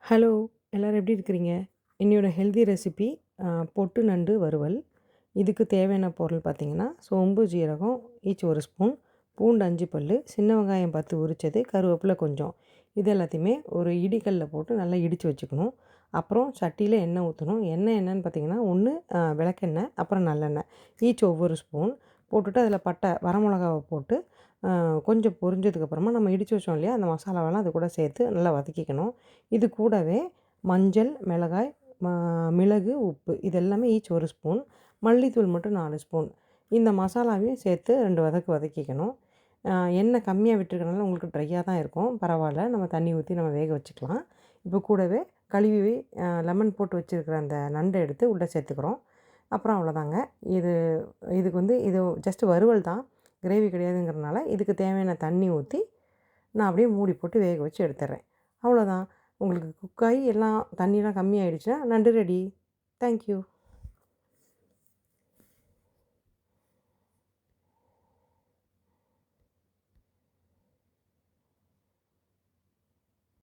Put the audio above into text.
Hello! எல்லாரும் எப்படி இருக்கிறீங்க? என்னோட ஹெல்தி ரெசிபி பொட்டு நண்டு வறுவல். இதுக்கு தேவையான பொருள் பார்த்தீங்கன்னா, சோம்பு, ஜீரகம் ஈச் 1 ஸ்பூன், பூண்டு 5 பல்லு, சின்ன வெங்காயம் 10 உரிச்சது, கருவேப்பிலை கொஞ்சம். இது எல்லாத்தையுமே ஒரு இடிகல்ல போட்டு நல்லா இடித்து வச்சுக்கணும். அப்புறம் சட்டியில எண்ணெய் ஊற்றணும். எண்ணெய் என்னன்னு பார்த்தீங்கன்னா, ஒண்ணு விளக்கெண்ணெய், அப்புறம் நல்லெண்ணெய். ஈச் ஒவ்வொரு ஸ்பூன் போட்டுட்டு அதில பட்டை, வரமிளகாவ போட்டு கொஞ்சம் பொரிஞ்சதுக்கப்புறமா நம்ம இடித்து வச்சோம் இல்லையா, அந்த மசாலாவெல்லாம் அது கூட சேர்த்து நல்லா வதக்கிக்கணும். இது கூடவே மஞ்சள், மிளகாய், ம மிளகு, உப்பு இது எல்லாமே ஈச் 1 ஸ்பூன். மல்லித்தூள் மட்டும் 4 ஸ்பூன். இந்த மசாலாவையும் சேர்த்து 2 வதக்கிக்கணும். எண்ணெய் கம்மியாக விட்டுருக்கனால உங்களுக்கு ட்ரையாக தான் இருக்கும். பரவாயில்ல. நம்ம தண்ணி ஊற்றி நம்ம வேக வச்சுக்கலாம். இப்போ கூடவே கழுவி லெமன் போட்டு வச்சுருக்கிற அந்த நண்டை எடுத்து உள்ளே சேர்த்துக்கிறோம். அப்புறம் அவ்வளோதாங்க. இது இதுக்கு இது ஜஸ்ட் வறுவல் தான். கிரேவி கிடையாதுங்கிறனால இதுக்கு தேவையான தண்ணி ஊற்றி நான் அப்படியே மூடி போட்டு வேக வச்சு எடுத்துடுறேன். அவ்வளோதான். உங்களுக்கு குக் ஆகி எல்லாம் தண்ணிலாம் கம்மியாயிடுச்சுன்னா நண்டு ரெடி. Thank you.